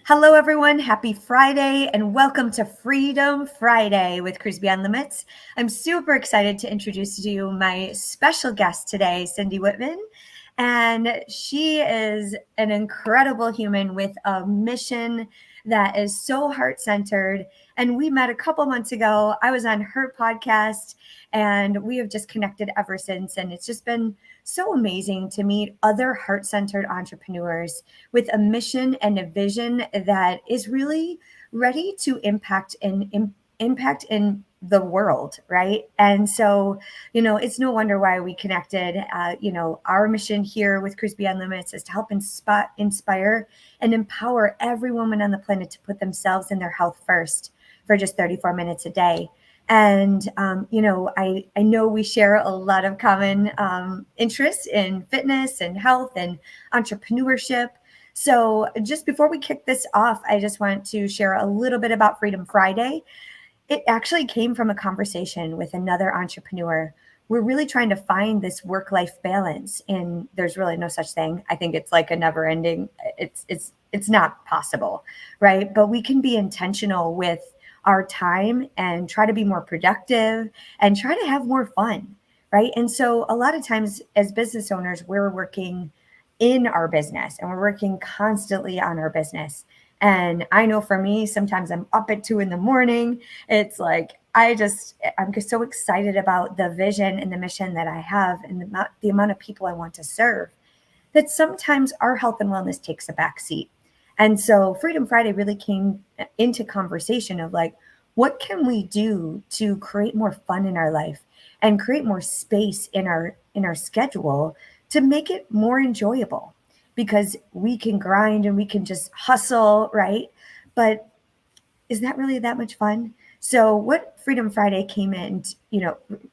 Hello, everyone. Happy Friday and welcome to Freedom Friday with Cruise Beyond Limits. I'm super excited to introduce to you my special guest today, Cindy Witteman. And she is an incredible human with a mission that is so heart-centered. And we met a couple months ago. I was on her podcast and we have just connected ever since. And it's just been so amazing to meet other heart-centered entrepreneurs with a mission and a vision that is really ready to impact in the world, right? And so, it's no wonder why we connected. Our mission here with Cruise Beyond Limits is to help inspire and empower every woman on the planet to put themselves and their health first for just 34 minutes a day. And, I know we share a lot of common interests in fitness and health and entrepreneurship. So just before we kick this off, I just want to share a little bit about Freedom Friday. It actually came from a conversation with another entrepreneur. We're really trying to find this work-life balance, and there's really no such thing. I think it's like a never-ending, it's not possible, right? But we can be intentional with our time and try to be more productive and try to have more fun, right? And so a lot of times as business owners, we're working in our business and we're working constantly on our business. And I know for me, sometimes I'm up at 2 a.m. It's like, I'm just so excited about the vision and the mission that I have and the amount of people I want to serve that sometimes our health and wellness takes a back seat. And so Freedom Friday really came into conversation of like, what can we do to create more fun in our life and create more space in our schedule to make it more enjoyable? Because we can grind and we can just hustle, right? But is that really that much fun? So what Freedom Friday came in,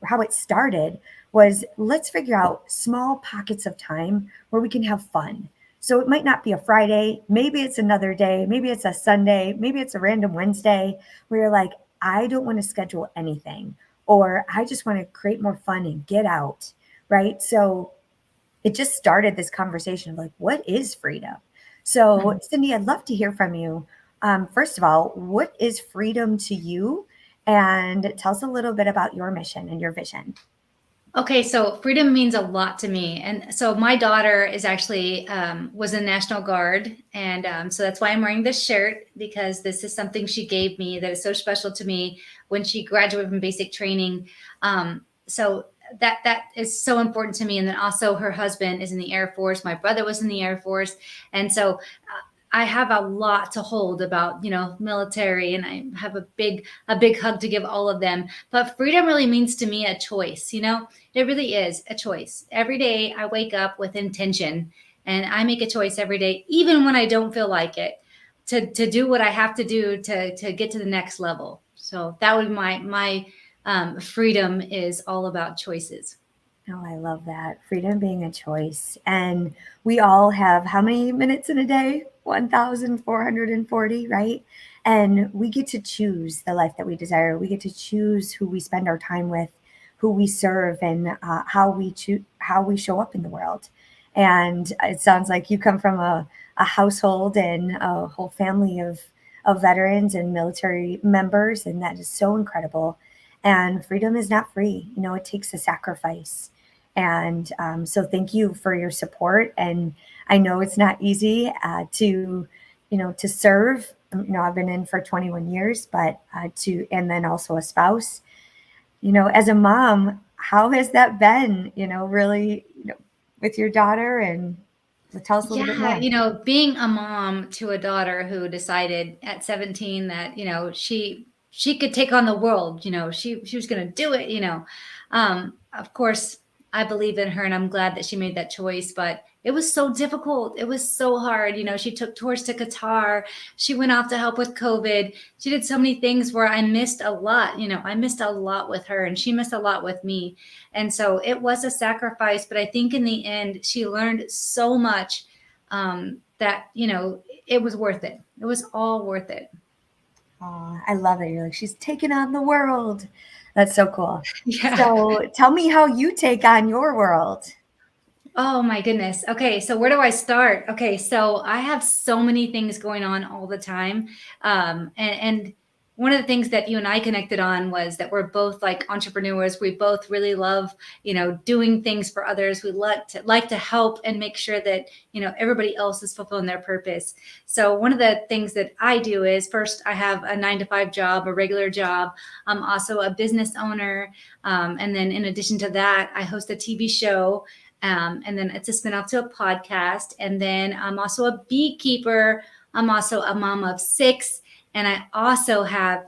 how it started was, let's figure out small pockets of time where we can have fun. So it might not be a Friday, maybe it's another day, maybe it's a Sunday, maybe it's a random Wednesday where you're like, I don't want to schedule anything, or I just want to create more fun and get out, right? So it just started this conversation of like, what is freedom? So, Cindy, I'd love to hear from you. First of all, what is freedom to you? And tell us a little bit about your mission and your vision. Okay, so freedom means a lot to me. And so my daughter is actually was in National Guard. And so that's why I'm wearing this shirt, because this is something she gave me that is so special to me when she graduated from basic training. So that is so important to me. And then also her husband is in the Air Force. My brother was in the Air Force. And so I have a lot to hold about, military, and I have a big hug to give all of them. But freedom really means to me a choice, it really is a choice. Every day I wake up with intention, and I make a choice every day, even when I don't feel like it, to do what I have to do to get to the next level. So that would be my freedom is all about choices. Oh, I love that. Freedom being a choice. And we all have how many minutes in a day? 1,440, right? And we get to choose the life that we desire. We get to choose who we spend our time with, who we serve, and how we show up in the world. And it sounds like you come from a household and a whole family of veterans and military members, and that is so incredible. And freedom is not free. It takes a sacrifice. And so thank you for your support. And I know it's not easy to serve. I've been in for 21 years, but and then also a spouse. As a mom, how has that been, really, with your daughter? And tell us a little bit Yeah, more. being a mom to a daughter who decided at 17 that, she could take on the world, she was going to do it, of course, I believe in her and I'm glad that she made that choice, but it was so difficult. It was so hard. She took tours to Qatar. She went off to help with COVID. She did so many things where I missed a lot. I missed a lot with her and she missed a lot with me. And so it was a sacrifice, but I think in the end, she learned so much that, it was worth it. It was all worth it. Oh, I love it. You're like, she's taking on the world. That's so cool. Yeah. So tell me how you take on your world. Oh my goodness. Okay, so where do I start? Okay, so I have so many things going on all the time. And one of the things that you and I connected on was that we're both like entrepreneurs. We both really love, doing things for others. We like to help and make sure that, everybody else is fulfilling their purpose. So one of the things that I do is first I have a 9 to 5 job, a regular job. I'm also a business owner. And then in addition to that, I host a TV show, and then it's a spinoff to a podcast. And then I'm also a beekeeper. I'm also a mom of 6. And I also have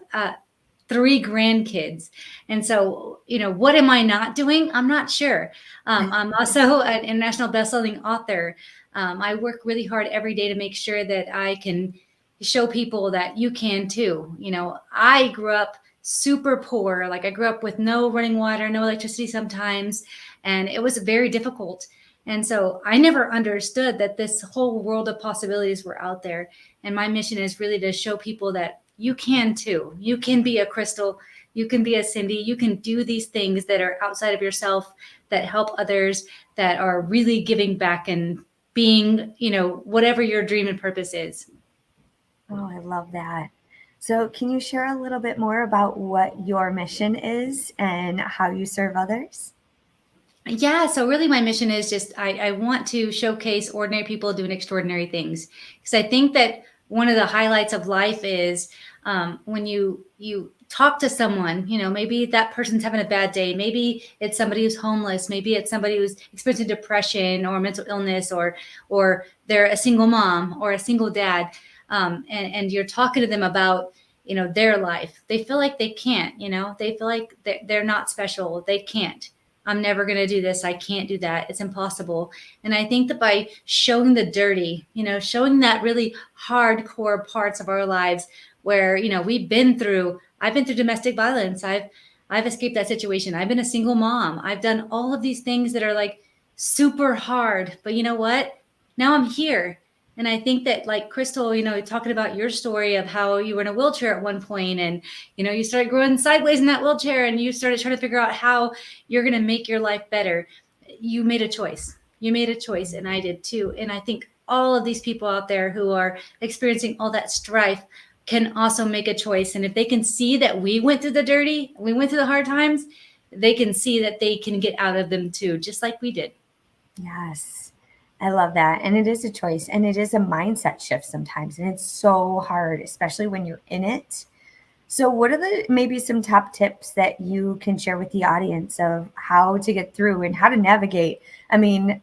3 grandkids. And so, what am I not doing? I'm not sure. I'm also an international bestselling author. I work really hard every day to make sure that I can show people that you can too. I grew up super poor. Like I grew up with no running water, no electricity sometimes, and it was very difficult. And so I never understood that this whole world of possibilities were out there. And my mission is really to show people that you can too. You can be a Crystal, you can be a Cindy, you can do these things that are outside of yourself, that help others, that are really giving back and being, whatever your dream and purpose is. Oh, I love that. So, can you share a little bit more about what your mission is and how you serve others? Yeah, so really my mission is just I want to showcase ordinary people doing extraordinary things, because I think that one of the highlights of life is when you talk to someone, maybe that person's having a bad day, maybe it's somebody who's homeless, maybe it's somebody who's experiencing depression or mental illness, or they're a single mom or a single dad, and you're talking to them about their life. They feel like they can't, they feel like they're not special, they can't. I'm never going to do this. I can't do that. It's impossible. And I think that by showing the dirty, showing that really hardcore parts of our lives where, I've been through domestic violence. I've escaped that situation. I've been a single mom. I've done all of these things that are like super hard. But you know what? Now I'm here. And I think that, like Crystal, talking about your story of how you were in a wheelchair at one point, and you started growing sideways in that wheelchair, and you started trying to figure out how you're going to make your life better. You made a choice. You made a choice, and I did too. And I think all of these people out there who are experiencing all that strife can also make a choice. And if they can see that we went through the dirty, we went through the hard times, they can see that they can get out of them too, just like we did. Yes, I love that. And it is a choice and it is a mindset shift sometimes. And it's so hard, especially when you're in it. So, what are the maybe some top tips that you can share with the audience of how to get through and how to navigate? I mean,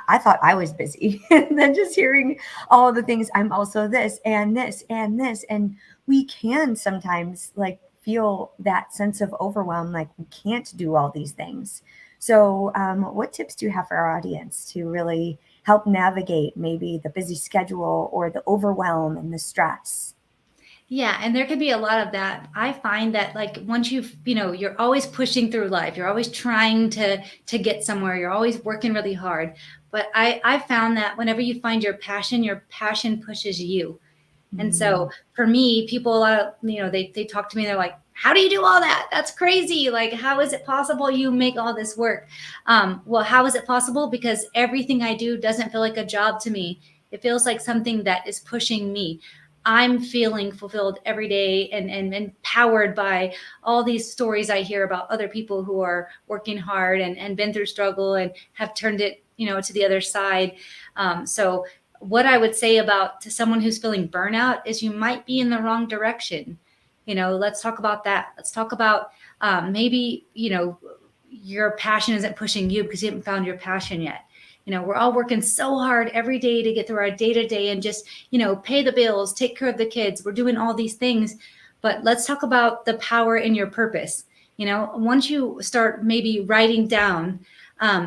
I thought I was busy, and then just hearing all the things, I'm also this and this and this. And we can sometimes like feel that sense of overwhelm, like we can't do all these things. So, what tips do you have for our audience to really help navigate maybe the busy schedule or the overwhelm and the stress? Yeah, and there can be a lot of that. I find that like once you're always pushing through life, you're always trying to get somewhere, you're always working really hard. But I found that whenever you find your passion pushes you. And so Mm. for me, people a lot of, they talk to me, they're like, how do you do all that? That's crazy. Like, how is it possible you make all this work? Well, how is it possible? Because everything I do doesn't feel like a job to me. It feels like something that is pushing me. I'm feeling fulfilled every day and empowered by all these stories I hear about other people who are working hard and been through struggle and have turned it, to the other side. So what I would say about to someone who's feeling burnout is you might be in the wrong direction. Let's talk about that. Let's talk about maybe, your passion isn't pushing you because you haven't found your passion yet. We're all working so hard every day to get through our day to day and just, pay the bills, take care of the kids. We're doing all these things. But let's talk about the power in your purpose. Once you start maybe writing down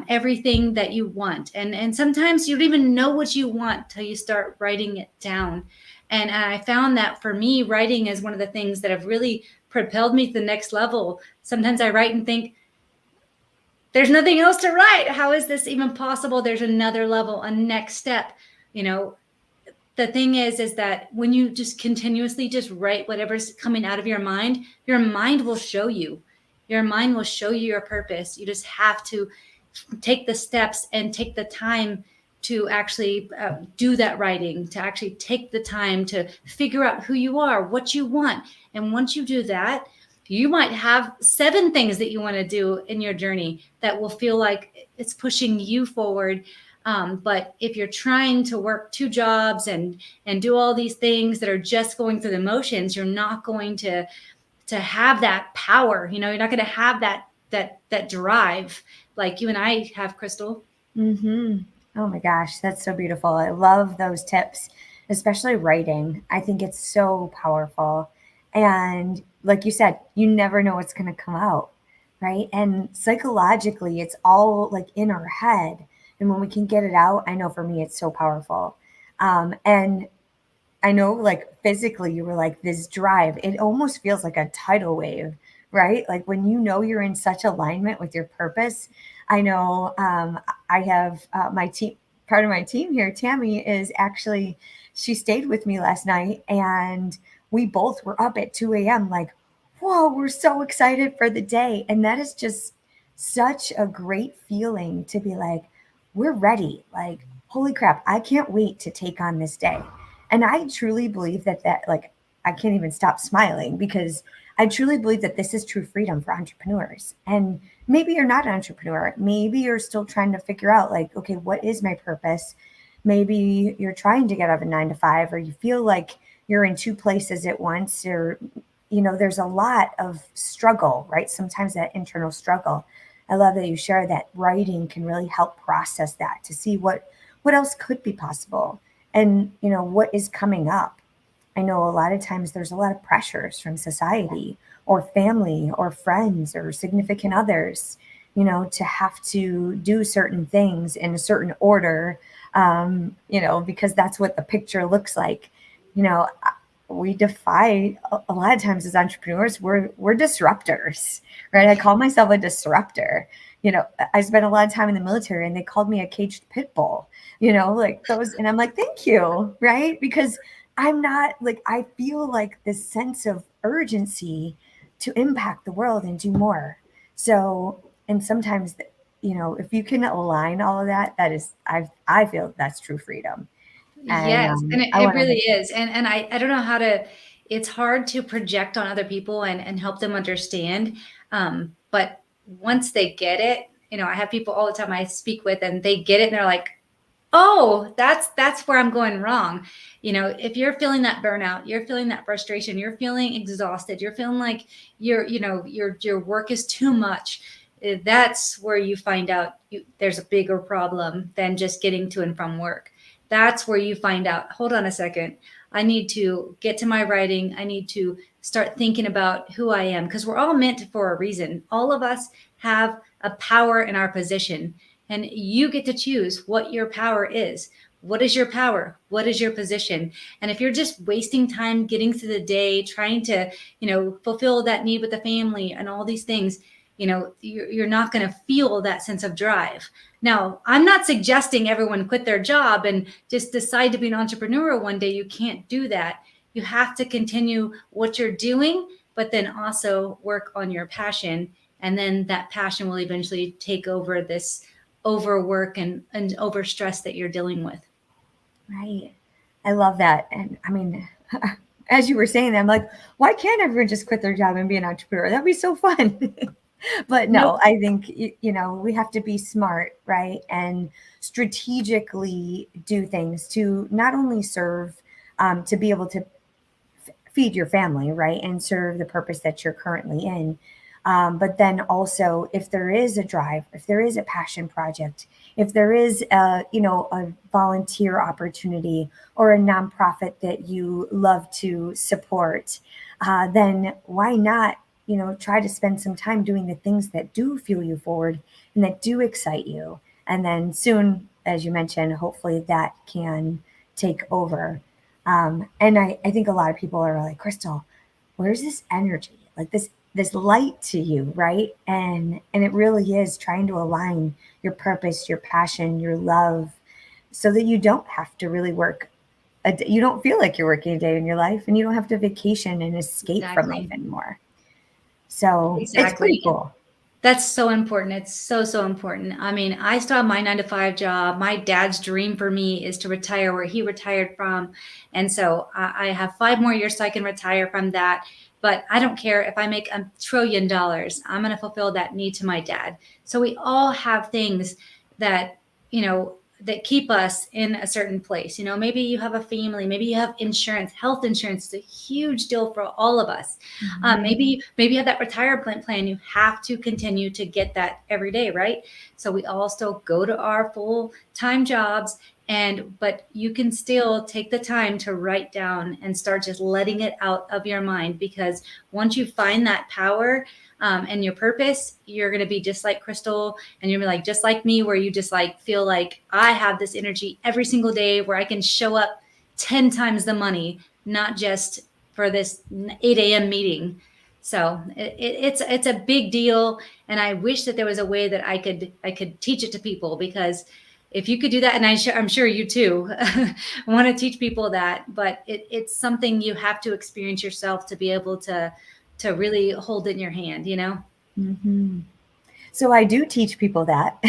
everything that you want, and sometimes you don't even know what you want till you start writing it down. And I found that for me, writing is one of the things that have really propelled me to the next level. Sometimes I write and think, there's nothing else to write. How is this even possible? There's another level, a next step. You know, the thing is that when you just continuously just write whatever's coming out of your mind will show you. Your mind will show you your purpose. You just have to take the steps and take the time to actually do that writing, to actually take the time to figure out who you are, what you want. And once you do that, you might have 7 things that you want to do in your journey that will feel like it's pushing you forward. But if you're trying to work 2 jobs and do all these things that are just going through the motions, you're not going to have that power. You're not going to have that drive like you and I have, Crystal. Mm-hmm. Oh my gosh, that's so beautiful. I love those tips, especially writing. I think it's so powerful. And like you said, you never know what's going to come out, right? And psychologically, it's all like in our head. And when we can get it out, I know for me, it's so powerful. And I know, like, physically, you were like, this drive, it almost feels like a tidal wave, right? Like when you know you're in such alignment with your purpose. I know I have my team, part of my team here, Tammy, is actually, she stayed with me last night and we both were up at 2 a.m. like, whoa, we're so excited for the day. And that is just such a great feeling to be like, we're ready. Like, holy crap, I can't wait to take on this day. And I truly believe that like I can't even stop smiling because I truly believe that this is true freedom for entrepreneurs. And maybe you're not an entrepreneur. Maybe you're still trying to figure out like, okay, what is my purpose? Maybe you're trying to get out of a 9 to 5, or you feel like you're in 2 places at once, or there's a lot of struggle, right? Sometimes that internal struggle. I love that you share that writing can really help process that to see what else could be possible and what is coming up. I know a lot of times there's a lot of pressures from society or family or friends or significant others, to have to do certain things in a certain order, because that's what the picture looks like. We defy a lot of times as entrepreneurs, we're disruptors, right? I call myself a disruptor. I spent a lot of time in the military and they called me a caged pit bull, like those. And I'm like, thank you, right? Because I'm not like, I feel like this sense of urgency to impact the world and do more. So, and sometimes, if you can align all of that, that is, I feel that's true freedom. And Yes, and I it want to really make is. And I don't know how to, it's hard to project on other people and help them understand. But once they get it, I have people all the time I speak with and they get it and they're like, oh, that's where I'm going wrong. If you're feeling that burnout, you're feeling that frustration, you're feeling exhausted, you're feeling like your work is too much. That's where you find out there's a bigger problem than just getting to and from work. That's where you find out, hold on a second, I need to get to my writing. I need to start thinking about who I am because we're all meant for a reason. All of us have a power in our position. And you get to choose what your power is. What is your power? What is your position? And if you're just wasting time getting through the day, trying to, fulfill that need with the family and all these things, you're not going to feel that sense of drive. Now, I'm not suggesting everyone quit their job and just decide to be an entrepreneur one day. You can't do that. You have to continue what you're doing, but then also work on your passion. And then that passion will eventually take over this overwork and overstress that you're dealing with. Right. I love that. And I mean, as you were saying that, I'm like, why can't everyone just quit their job and be an entrepreneur? That'd be so fun. But Nope. no, I think, we have to be smart, right? And strategically do things to not only serve, to be able to feed your family, right? And serve the purpose that you're currently in. But then also, if there is a drive, if there is a passion project, if there is a volunteer opportunity or a nonprofit that you love to support, then why not, try to spend some time doing the things that do fuel you forward and that do excite you. And then soon, as you mentioned, hopefully that can take over. And I think a lot of people are like, Crystal, where's this energy? Like this light to you, right? And it really is trying to align your purpose, your passion, your love, so that you don't have to really work. You don't feel like you're working a day in your life, and you don't have to vacation and escape from life Exactly. anymore. So it's pretty Exactly. cool. That's so important. It's so, so important. I mean, I still have my 9 to 5 job. My dad's dream for me is to retire where he retired from. And so I have 5 more years so I can retire from that. But I don't care if I make $1 trillion, I'm going to fulfill that need to my dad. So we all have things that, that keep us in a certain place. Maybe you have a family, maybe you have insurance. Health insurance is a huge deal for all of us. Maybe you have that retirement plan. You have to continue to get that every day, right? So we all still go to our full-time jobs, but you can still take the time to write down and start just letting it out of your mind, because once you find that power and your purpose, you're going to be just like Crystal, and you're like just like me, where you just like feel like I have this energy every single day where I can show up 10 times the money, not just for this 8 a.m. meeting. So it's a big deal, and I wish that there was a way that I could teach it to people, because if you could do that, and I'm sure you too want to teach people that, but it's something you have to experience yourself to be able to really hold it in your hand, Mm-hmm. So I do teach people that.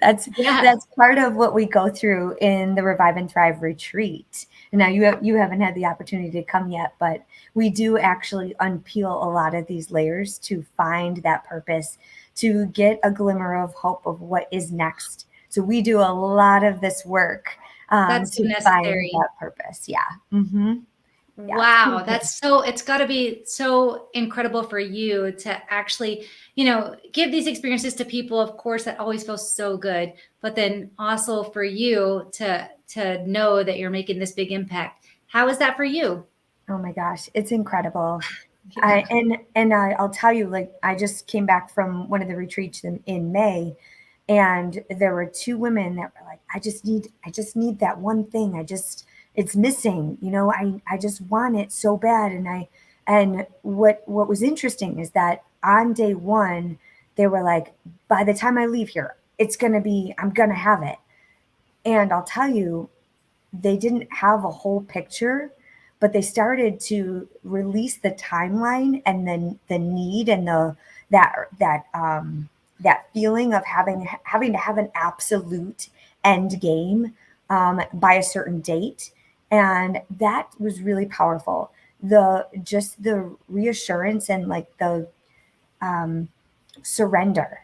that's Yeah, that's part of what we go through in the Revive and Thrive retreat. And now you haven't had the opportunity to come yet, but we do actually unpeel a lot of these layers to find that purpose, to get a glimmer of hope of what is next. So we do a lot of this work that's so to find necessary. that purpose. Yeah. Mm-hmm. Yeah. It's pretty Wow, cool. it's got to be so incredible for you to actually, give these experiences to people. Of course, that always feels so good, but then also for you to know that you're making this big impact. How is that for you? Oh my gosh, it's incredible. Yeah. I'll tell you, like, I just came back from one of the retreats in May, and there were two women that were like, I just need that one thing. It's missing. I just want it so bad. And what was interesting is that on day one, they were like, by the time I leave here, I'm gonna have it. And I'll tell you, they didn't have a whole picture, but they started to release the timeline and then the need and that that feeling of having to have an absolute end game by a certain date, and that was really powerful. The reassurance and like the um, surrender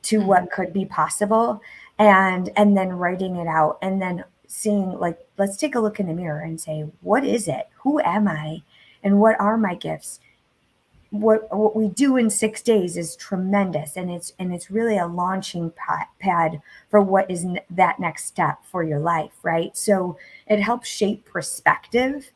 to Mhm. what could be possible, and then writing it out, and then seeing, like, let's take a look in the mirror and say, what is it, who am I, and what are my gifts. What we do in 6 days is tremendous, and it's really a launching pad for what is that next step for your life, right? So it helps shape perspective.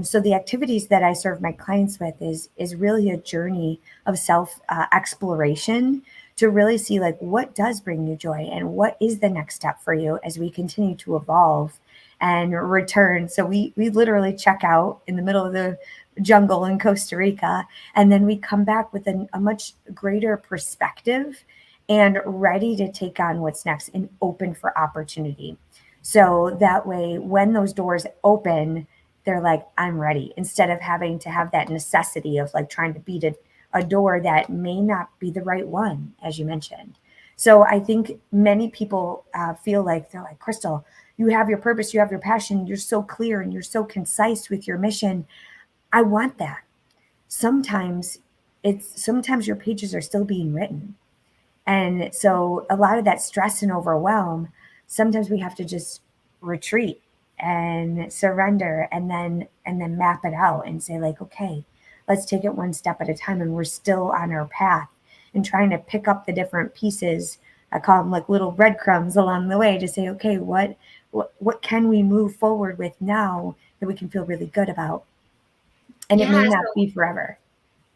So the activities that I serve my clients with is really a journey of self exploration, to really see, like, what does bring you joy and what is the next step for you as we continue to evolve and return. So we literally check out in the middle of the jungle in Costa Rica, and then we come back with a much greater perspective and ready to take on what's next and open for opportunity. So that way, when those doors open, they're like, I'm ready, instead of having to have that necessity of like trying to beat a door that may not be the right one, as you mentioned. So I think many people feel like, they're like, Crystal, you have your purpose, you have your passion, you're so clear and you're so concise with your mission. I want that. Sometimes sometimes your pages are still being written. And so a lot of that stress and overwhelm, sometimes we have to just retreat and surrender, and then map it out and say, like, okay, let's take it one step at a time, and we're still on our path and trying to pick up the different pieces. I call them like little breadcrumbs along the way, to say, okay, what can we move forward with now that we can feel really good about? And it Yeah. may not be forever.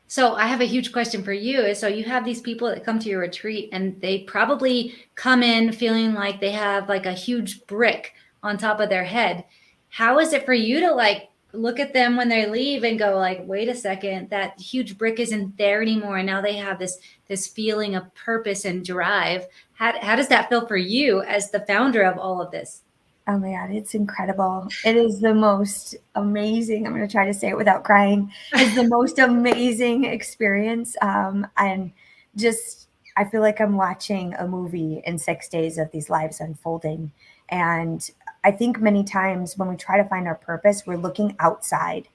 So I have a huge question for you. So you have these people that come to your retreat, and they probably come in feeling like they have like a huge brick on top of their head. How is it for you to like look at them when they leave and go like, wait a second, that huge brick isn't there anymore, and now they have this feeling of purpose and drive. How does that feel for you as the founder of all of this? Oh my God, it's incredible. It is the most amazing. I'm going to try to say it without crying. It's the most amazing experience. And just I feel like I'm watching a movie in 6 days of these lives unfolding. And I think many times when we try to find our purpose, we're looking outside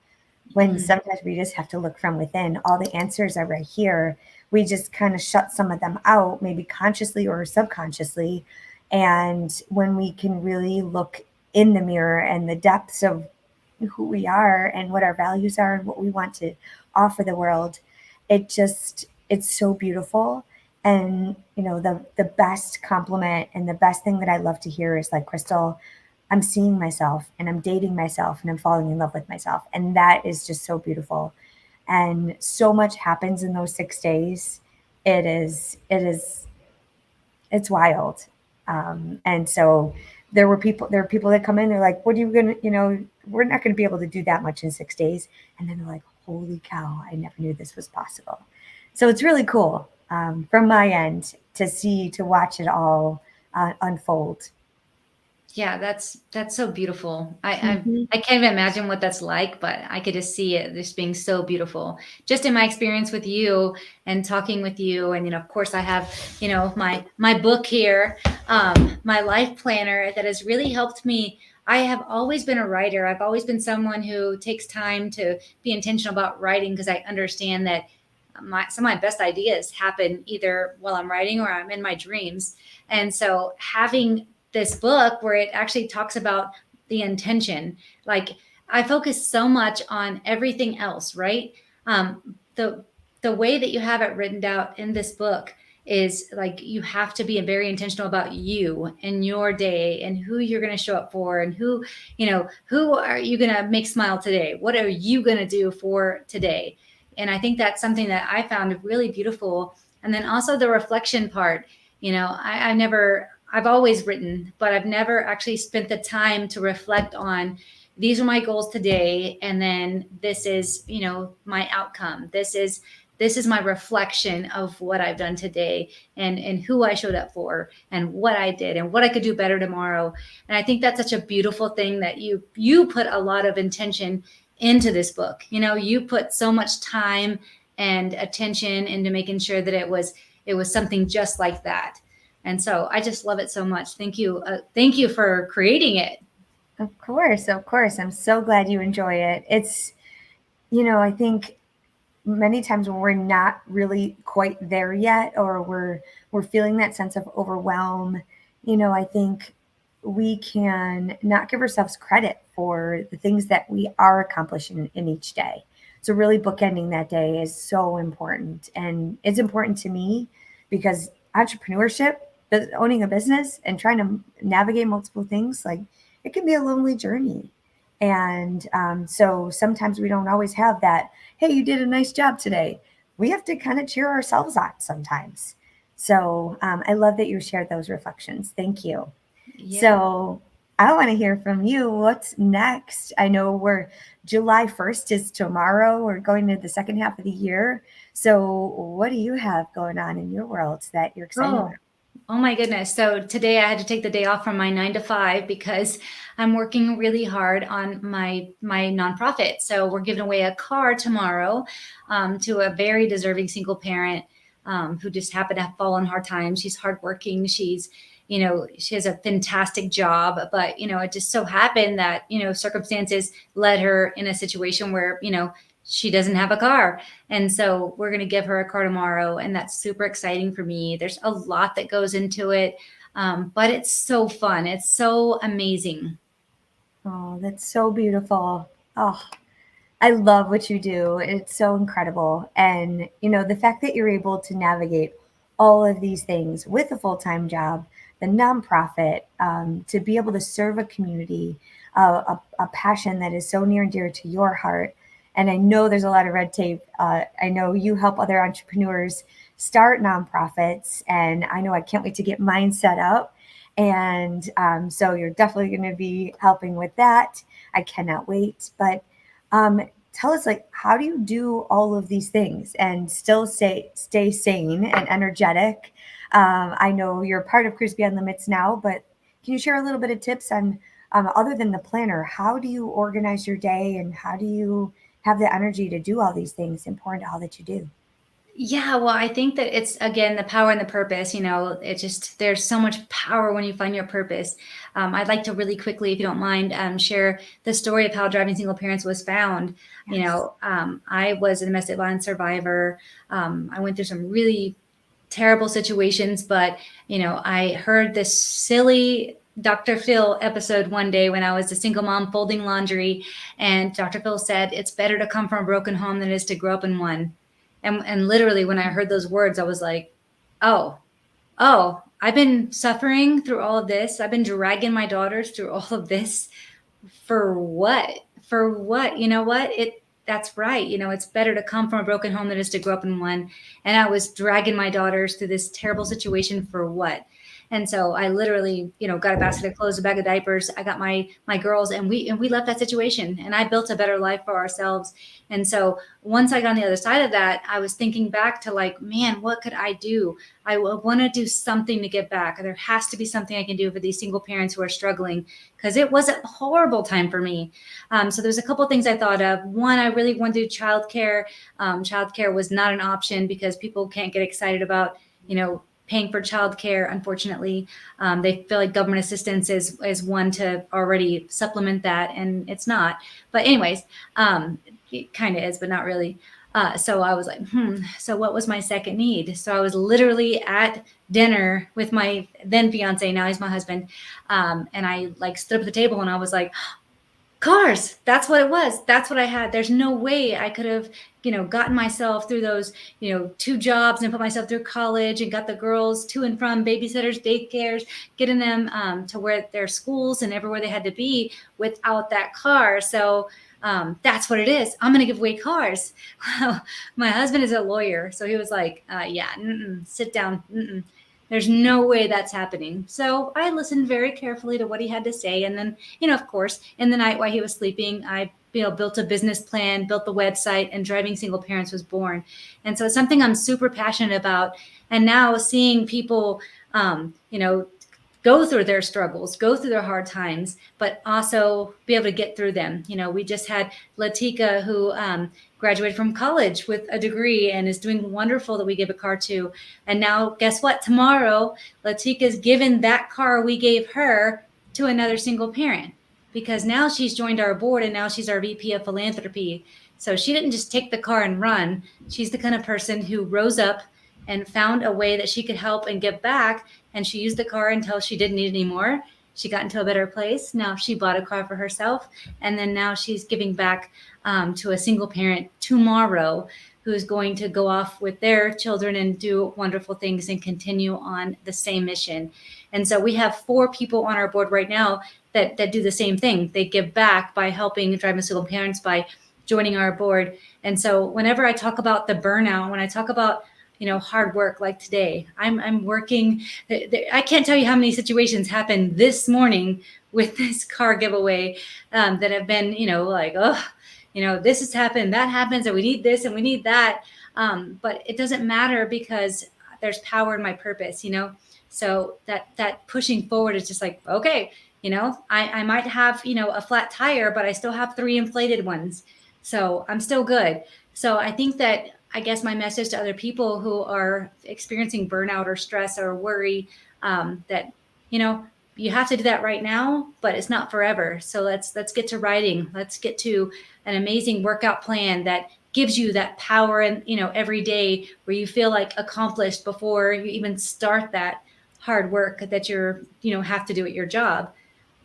when Mm. sometimes we just have to look from within. All the answers are right here. We just kind of shut some of them out, maybe consciously or subconsciously. And when we can really look in the mirror and the depths of who we are and what our values are and what we want to offer the world, it's so beautiful. And the best compliment and the best thing that I love to hear is like, Crystal, I'm seeing myself and I'm dating myself and I'm falling in love with myself. And that is just so beautiful. And so much happens in those 6 days. It is it's wild. And so there are people that come in, they're like, what are you gonna, we're not gonna be able to do that much in 6 days. And then they're like, holy cow, I never knew this was possible. So it's really cool, from my end, to watch it all unfold. Yeah, that's so beautiful. Mhm. I can't even imagine what that's like, but I could just see it just being so beautiful. Just in my experience with you and talking with you, and of course, I have my book here, my life planner that has really helped me. I have always been a writer. I've always been someone who takes time to be intentional about writing because I understand that some of my best ideas happen either while I'm writing or I'm in my dreams. And so having this book where it actually talks about the intention, like I focus so much on everything else, right? The way that you have it written out in this book is like you have to be very intentional about you and your day and who you're going to show up for and who are you going to make smile today, what are you going to do for today. And I think that's something that I found really beautiful. And then also the reflection part. I've always written, but I've never actually spent the time to reflect on these are my goals today. And then this is, my outcome. This is my reflection of what I've done today and who I showed up for and what I did and what I could do better tomorrow. And I think that's such a beautiful thing that you put a lot of intention into this book. You put so much time and attention into making sure that it was something just like that. And so I just love it so much. Thank you. Thank you for creating it. Of course, of course. I'm so glad you enjoy it. I think many times when we're not really quite there yet, or we're feeling that sense of overwhelm, I think we can not give ourselves credit for the things that we are accomplishing in each day. So really bookending that day is so important. And it's important to me because entrepreneurship, owning a business and trying to navigate multiple things, like, it can be a lonely journey. And so sometimes we don't always have that, hey, you did a nice job today. We have to kind of cheer ourselves on sometimes. So I love that you shared those reflections. Thank you. Yeah. So I want to hear from you. What's next? I know July 1st is tomorrow. We're going to the second half of the year. So what do you have going on in your world that you're excited about? Oh, oh my goodness. So today I had to take the day off from my 9 to 5 because I'm working really hard on my nonprofit. So we're giving away a car tomorrow to a very deserving single parent who just happened to have fallen hard times. She's hardworking. She has a fantastic job, but it just so happened that circumstances led her in a situation where she doesn't have a car. And so we're going to give her a car tomorrow. And that's super exciting for me. There's a lot that goes into it, but it's so fun. It's so amazing. Oh, that's so beautiful. Oh, I love what you do. It's so incredible. And, the fact that you're able to navigate all of these things with a full time job, the nonprofit, to be able to serve a community, a passion that is so near and dear to your heart. And I know there's a lot of red tape. I know you help other entrepreneurs start nonprofits, and I know I can't wait to get mine set up. And so you're definitely going to be helping with that. I cannot wait. But tell us, like, how do you do all of these things and still stay sane and energetic? I know you're part of Cruise Beyond Limits now, but can you share a little bit of tips on, other than the planner, how do you organize your day and how do you have the energy to do all these things and pour into all that you do? Yeah, well, I think that it's again the power and the purpose. It just there's so much power when you find your purpose. I'd like to really quickly, if you don't mind, share the story of how Driving Single Parents was found. Yes. I was a domestic violence survivor. I went through some really terrible situations, but I heard this silly Dr. Phil episode one day when I was a single mom folding laundry, and Dr. Phil said, "It's better to come from a broken home than it is to grow up in one." And literally, when I heard those words, I was like, "Oh, oh, I've been suffering through all of this. I've been dragging my daughters through all of this for what? For what? You know what? That's right. It's better to come from a broken home than it is to grow up in one." And I was dragging my daughters through this terrible situation for what? And so I literally, got a basket of clothes, a bag of diapers. I got my girls, and we left that situation, and I built a better life for ourselves. And so once I got on the other side of that, I was thinking back to like, man, what could I do? I want to do something to give back. There has to be something I can do for these single parents who are struggling, because it was a horrible time for me. So there's a couple of things I thought of. One, I really wanted to do childcare. Childcare was not an option because people can't get excited about, paying for childcare. Unfortunately, they feel like government assistance is one to already supplement that, and it's not. But anyways, it kind of is, but not really. So I was like, so what was my second need? So I was literally at dinner with my then fiance, now he's my husband. And I like stood up at the table and I was like, cars. That's what it was. That's what I had. There's no way I could have, gotten myself through those, two jobs and put myself through college and got the girls to and from babysitters, daycares, getting them to where their schools and everywhere they had to be without that car. So that's what it is. I'm going to give away cars. My husband is a lawyer. So he was like, yeah, sit down. There's no way that's happening. So I listened very carefully to what he had to say. And then, of course, in the night while he was sleeping, I built a business plan, built the website, and Driving Single Parents was born. And so it's something I'm super passionate about. And now seeing people, go through their struggles, go through their hard times, but also be able to get through them. We just had Latika, who graduated from college with a degree and is doing wonderful, that we gave a car to. And now, guess what? Tomorrow, Latika's given that car we gave her to another single parent, because now she's joined our board and now she's our VP of philanthropy. So she didn't just take the car and run. She's the kind of person who rose up and found a way that she could help and give back. And she used the car until she didn't need it anymore. She got into a better place. Now she bought a car for herself. And then now she's giving back to a single parent tomorrow who's going to go off with their children and do wonderful things and continue on the same mission. And so we have 4 people on our board right now that do the same thing. They give back by helping Driving Single Parents, by joining our board. And so whenever I talk about the burnout, when I talk about hard work like today, I'm working. I can't tell you how many situations happened this morning with this car giveaway that have been, like, oh, this has happened, that happens, and we need this and we need that. But it doesn't matter because there's power in my purpose, So that pushing forward is just like, okay, I might have, a flat tire, but I still have 3 inflated ones. So I'm still good. So I think that, I guess my message to other people who are experiencing burnout or stress or worry, that, you have to do that right now, but it's not forever. So let's get to writing. Let's get to an amazing workout plan that gives you that power and, every day where you feel like accomplished before you even start that hard work that you're, have to do at your job.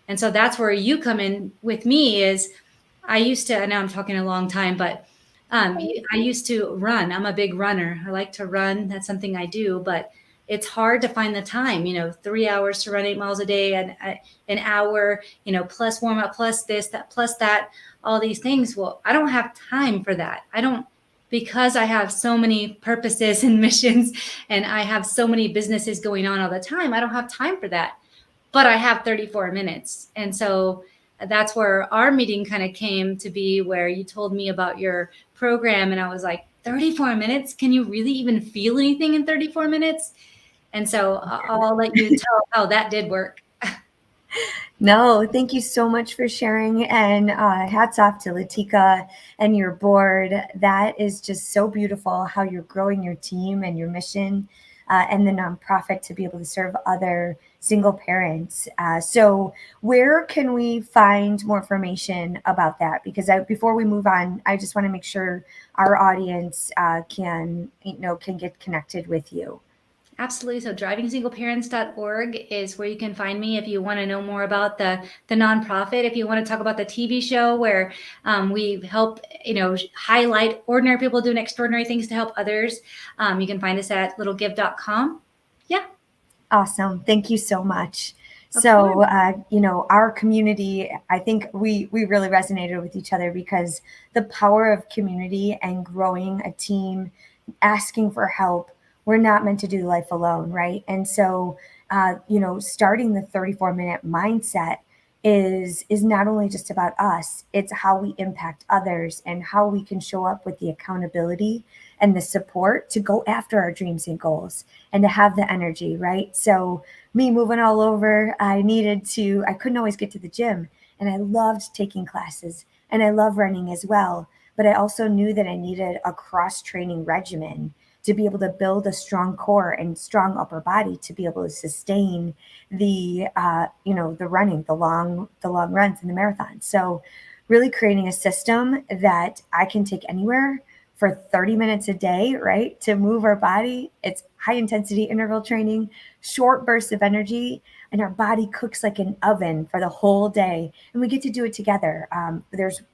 And so that's where you come in with me. Is I used to, I know I'm talking a long time, but I used to run. I'm a big runner. I like to run. That's something I do, but it's hard to find the time, 3 hours to run 8 miles a day, and an hour, plus warm up, plus this, that, plus that, all these things. Well, I don't have time for that. I don't, because I have so many purposes and missions and I have so many businesses going on all the time. I don't have time for that, but I have 34 minutes. And so that's where our meeting kind of came to be, where you told me about your program. And I was like, 34 minutes? Can you really even feel anything in 34 minutes? And so I'll let you tell how that did work. No, thank you so much for sharing. And hats off to Latika and your board. That is just so beautiful how you're growing your team and your mission and the nonprofit to be able to serve other single parents. So, where can we find more information about that? Because before we move on, I just want to make sure our audience can get connected with you. Absolutely. So drivingsingleparents.org is where you can find me if you want to know more about the nonprofit. If you want to talk about the TV show where we help, highlight ordinary people doing extraordinary things to help others, you can find us at littlegive.com. Yeah. Awesome. Thank you so much. Of course. So, our community, I think we really resonated with each other because the power of community and growing a team, asking for help, we're not meant to do life alone, right? And so, starting the 34-minute mindset is not only just about us, it's how we impact others and how we can show up with the accountability and the support to go after our dreams and goals and to have the energy, right? So me moving all over, I couldn't always get to the gym, and I loved taking classes and I love running as well. But I also knew that I needed a cross training regimen to be able to build a strong core and strong upper body to be able to sustain the running, the long runs and the marathon. So really creating a system that I can take anywhere for 30 minutes a day, right? To move our body. It's high intensity interval training, short bursts of energy, and our body cooks like an oven for the whole day. And we get to do it together.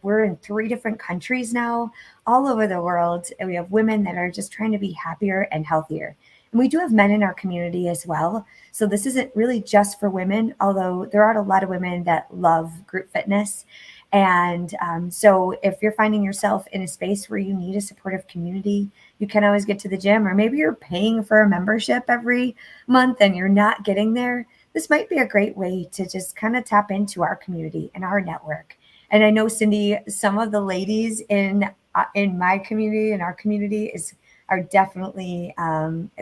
We're in 3 different countries now, all over the world. And we have women that are just trying to be happier and healthier. And we do have men in our community as well. So this isn't really just for women, although there are a lot of women that love group fitness. And so if you're finding yourself in a space where you need a supportive community, you can always get to the gym, or maybe you're paying for a membership every month and you're not getting there. This might be a great way to just kind of tap into our community and our network. And I know, Cindy, some of the ladies in my community and our community are definitely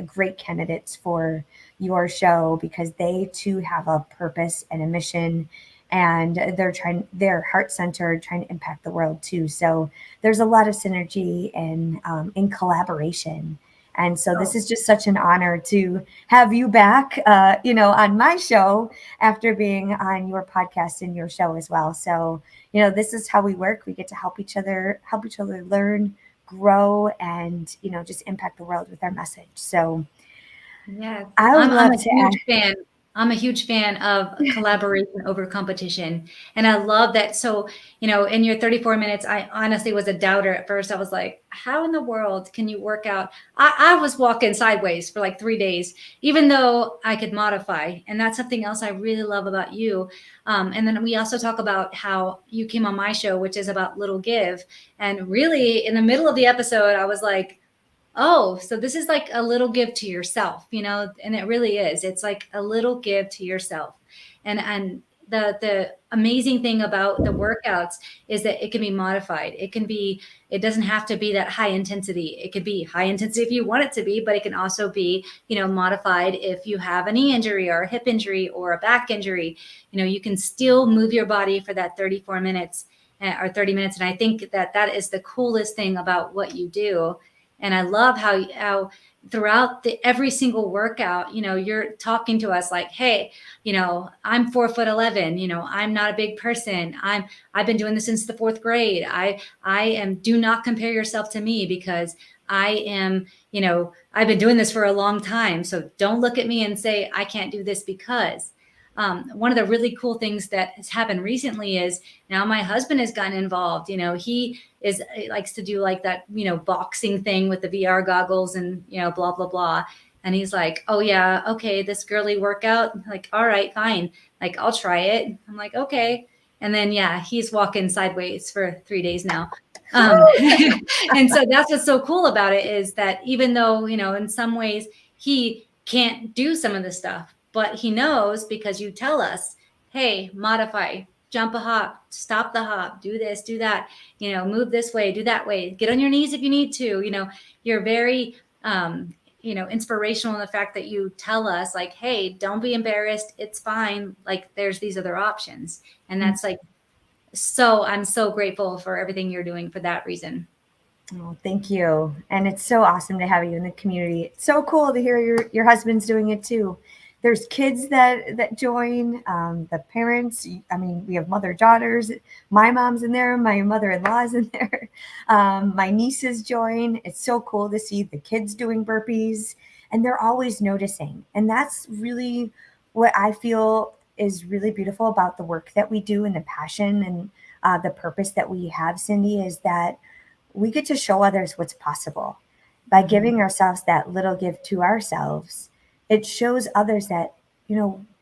great candidates for your show because they too have a purpose and a mission, and they're heart centered, trying to impact the world too. So there's a lot of synergy and in collaboration. And so this is just such an honor to have you back, on my show after being on your podcast and your show as well. So, this is how we work. We get to help each other learn, grow, and, just impact the world with our message. So Yes, I would I'm love a to huge ask. fan. I'm a huge fan of collaboration over competition. And I love that. So, in your 34 minutes, I honestly was a doubter at first. I was like, how in the world can you work out? I was walking sideways for like 3 days, even though I could modify. And that's something else I really love about you. And then we also talk about how you came on my show, which is about Little Give. And really, in the middle of the episode, I was like, oh, so this is like a little give to yourself, and it really is. It's like a little give to yourself. And the amazing thing about the workouts is that it can be modified. It doesn't have to be that high intensity. It could be high intensity if you want it to be, but it can also be, modified if you have a knee injury or a hip injury or a back injury. You can still move your body for that 34 minutes or 30 minutes. And I think that is the coolest thing about what you do. And I love how throughout every single workout, you're talking to us like, hey, I'm 4'11", I'm not a big person. I've been doing this since the 4th grade. Do not compare yourself to me because I am, I've been doing this for a long time. So don't look at me and say, I can't do this because. One of the really cool things that has happened recently is now my husband has gotten involved. He likes to do like that, boxing thing with the VR goggles and, blah, blah, blah. And he's like, oh yeah, okay, this girly workout. I'm like, all right, fine. Like, I'll try it. I'm like, okay. And then, yeah, he's walking sideways for 3 days now. And so that's what's so cool about it is that even though, in some ways he can't do some of the stuff, but he knows because you tell us, hey, modify, jump a hop, stop the hop, do this, do that, move this way, do that way, get on your knees if you need to, you're very inspirational in the fact that you tell us like, hey, don't be embarrassed. It's fine. Like there's these other options. And that's like, so I'm so grateful for everything you're doing for that reason. Oh, thank you. And it's so awesome to have you in the community. It's so cool to hear your husband's doing it too. There's kids that join, the parents. I mean, we have mother daughters. My mom's in there. My mother-in-law's in there. My nieces join. It's so cool to see the kids doing burpees, and they're always noticing. And that's really what I feel is really beautiful about the work that we do and the passion and the purpose that we have, Cindy, is that we get to show others what's possible by giving ourselves that little gift to ourselves. It shows others that,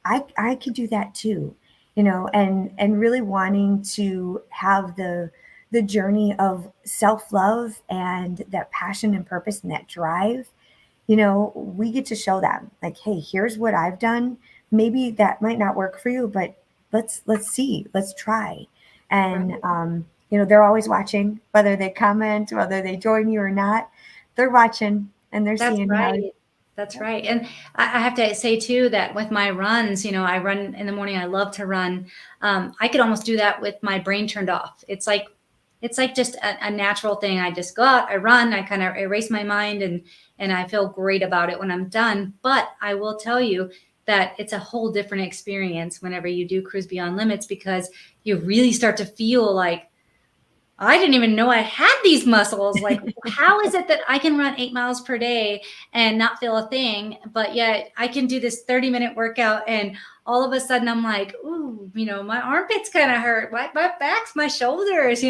I can do that too, and really wanting to have the journey of self-love and that passion and purpose and that drive. We get to show them like, hey, here's what I've done. Maybe that might not work for you, but let's see, let's try. And they're always watching, whether they comment, whether they join you or not. They're watching and they're That's seeing how. right. That's right. And I have to say too that with my runs, I run in the morning. I love to run. I could almost do that with my brain turned off. It's like just a natural thing. I just go out, I run, I kind of erase my mind, and I feel great about it when I'm done. But I will tell you that it's a whole different experience whenever you do Cruise Beyond Limits, because you really start to feel like, I didn't even know I had these muscles. Like, how is it that I can run 8 miles per day and not feel a thing, but yet I can do this 30-minute workout and all of a sudden I'm like, ooh, my armpits kind of hurt, my backs, my shoulders,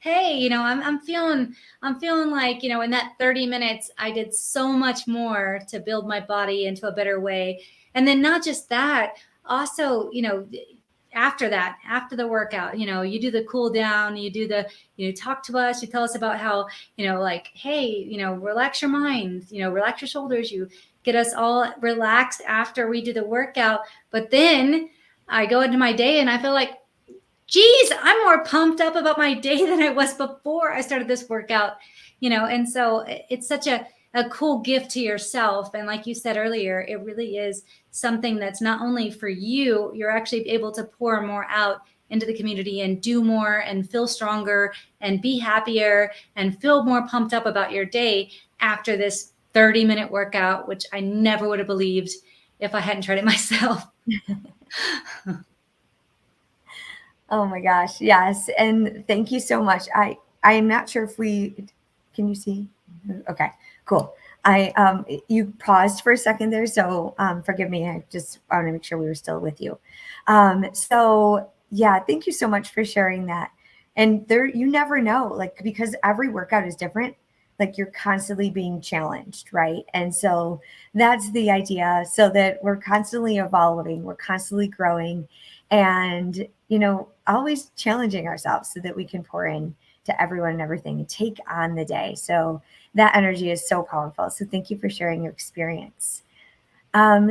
hey, I'm feeling like, in that 30 minutes, I did so much more to build my body into a better way. And then not just that, also, after that, after the workout, you do the cool down, you do the, talk to us, you tell us about how, like, hey, relax your mind, relax your shoulders, you get us all relaxed after we do the workout. But then I go into my day and I feel like, geez, I'm more pumped up about my day than I was before I started this workout, and so it's such a cool gift to yourself. And like you said earlier, it really is something that's not only for you, you're actually able to pour more out into the community and do more and feel stronger and be happier and feel more pumped up about your day after this 30-minute workout, which I never would have believed if I hadn't tried it myself. Oh my gosh, yes. And thank you so much. I am not sure if can you see? Okay, cool. You paused for a second there, so forgive me. I just want to make sure we were still with you. So yeah, thank you so much for sharing that. And you never know, like, because every workout is different, like you're constantly being challenged, right? And so that's the idea, so that we're constantly evolving, we're constantly growing, and always challenging ourselves so that we can pour in to everyone and everything and take on the day. So that energy is so powerful. So thank you for sharing your experience.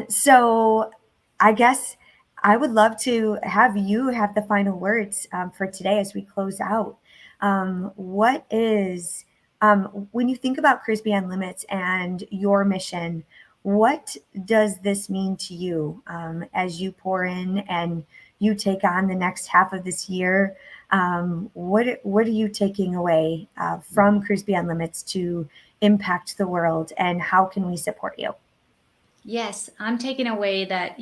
So I guess I would love to have you have the final words for today as we close out. What is, when you think about Cruise Beyond Limits and your mission, what does this mean to you as you pour in and you take on the next half of this year? What are you taking away from Cruise Beyond Limits to impact the world, and how can we support you? Yes, I'm taking away that,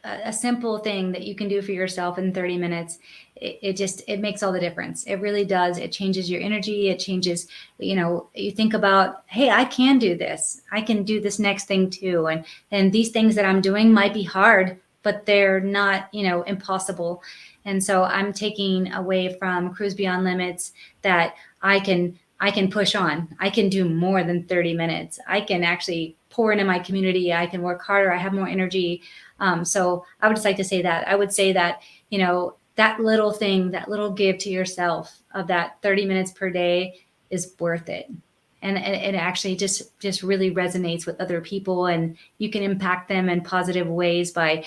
a simple thing that you can do for yourself in 30 minutes, it makes all the difference. It really does. It changes your energy. It changes, you think about, hey, I can do this. I can do this next thing too. And these things that I'm doing might be hard, but they're not, impossible. And so I'm taking away from Cruise Beyond Limits that I can push on. I can do more than 30 minutes. I can actually pour into my community. I can work harder. I have more energy. So I would just like to say that. I would say that, that little thing, that little give to yourself of that 30 minutes per day is worth it. and it actually just really resonates with other people, and you can impact them in positive ways by,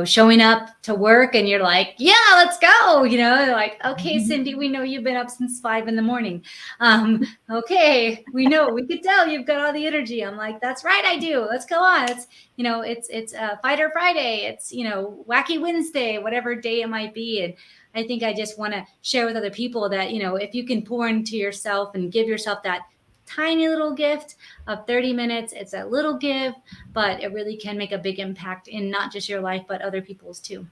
showing up to work and you're like, yeah, let's go. They're like, okay, Cindy, we know you've been up since 5 a.m. Okay, we could tell you've got all the energy. I'm like, that's right, I do. Let's go on. It's Fighter Friday. It's Wacky Wednesday, whatever day it might be. And I think I just want to share with other people that if you can pour into yourself and give yourself that tiny little gift of 30 minutes, it's a little give, but it really can make a big impact in not just your life, but other people's too.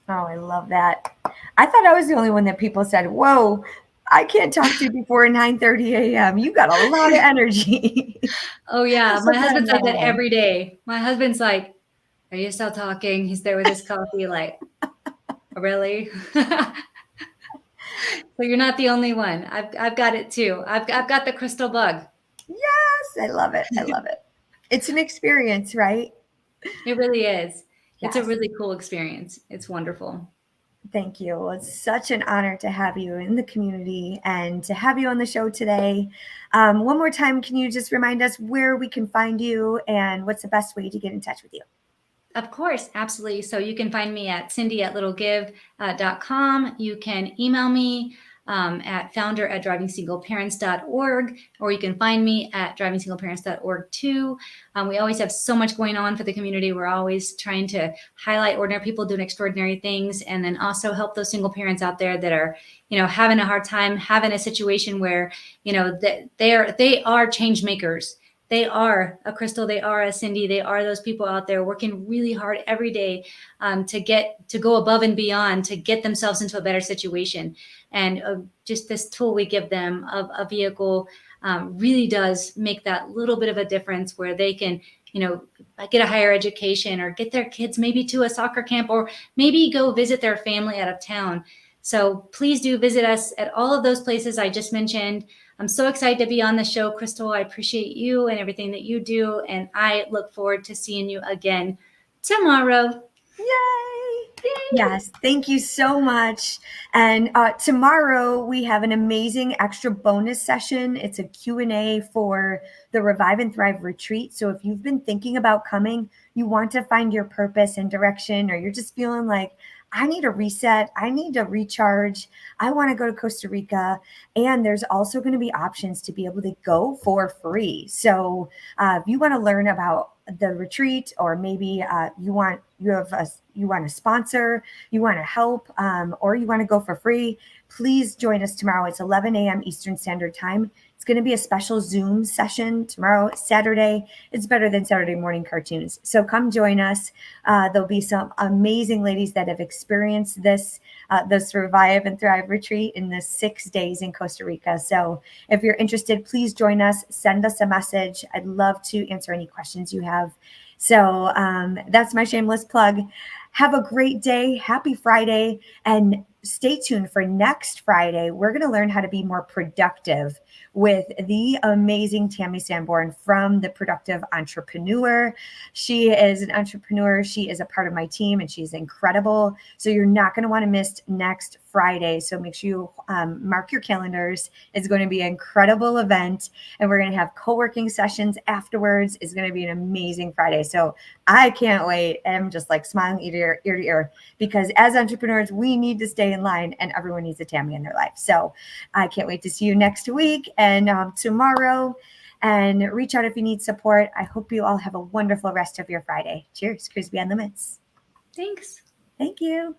Oh, I love that. I thought I was the only one that people said, whoa, I can't talk to you before 9:30 a.m. You got a lot of energy. Oh yeah. So My husband says that proud. every day. My husband's like, are you still talking? He's there with his coffee, like, really? So you're not the only one. I've got it too. I've got the crystal bug. Yes, I love it. I love it. It's an experience, right? It really is. It's a Yes. really cool experience. It's wonderful. Thank you. Well, it's such an honor to have you in the community and to have you on the show today. One more time, can you just remind us where we can find you and what's the best way to get in touch with you? Of course, absolutely. So you can find me at cindy@littlegive.com. You can email me at founder@drivingsingleparents.org, or you can find me at drivingsingleparents.org too. We always have so much going on for the community. We're always trying to highlight ordinary people doing extraordinary things, and then also help those single parents out there that are, having a hard time, having a situation where, that they are change makers. They are a Crystal, they are a Cindy, they are those people out there working really hard every day to go above and beyond to get themselves into a better situation. And just this tool we give them of a vehicle really does make that little bit of a difference where they can, get a higher education or get their kids maybe to a soccer camp or maybe go visit their family out of town. So please do visit us at all of those places I just mentioned. I'm so excited to be on the show, Crystal. I appreciate you and everything that you do. And I look forward to seeing you again tomorrow. Yay! Yes, thank you so much. And tomorrow we have an amazing extra bonus session. It's a Q&A for the Revive and Thrive retreat. So if you've been thinking about coming, you want to find your purpose and direction, or you're just feeling like, I need a reset, I need to recharge, I want to go to Costa Rica. And there's also going to be options to be able to go for free. So if you want to learn about the retreat, or maybe you want to sponsor, you want to help, or you want to go for free, please join us tomorrow. It's 11 a.m. Eastern Standard Time. It's going to be a special Zoom session tomorrow, Saturday. It's better than Saturday morning cartoons. So come join us. There'll be some amazing ladies that have experienced this Survive and Thrive retreat in the 6 days in Costa Rica. So if you're interested, please join us. Send us a message. I'd love to answer any questions you have. So that's my shameless plug. Have a great day. Happy Friday. And stay tuned for next Friday. We're going to learn how to be more productive with the amazing Tammy Sanborn from The Productive Entrepreneur. She is an entrepreneur. She is a part of my team and she's incredible. So you're not going to want to miss next Friday. So make sure you mark your calendars. It's going to be an incredible event and we're going to have co-working sessions afterwards. It's going to be an amazing Friday. So I can't wait. I'm just like smiling ear to ear because as entrepreneurs, we need to stay in line and everyone needs a Tammy in their life. So I can't wait to see you next week and tomorrow, and reach out if you need support. I hope you all have a wonderful rest of your Friday. Cheers. Cruise Beyond Limits. Thanks. Thank you.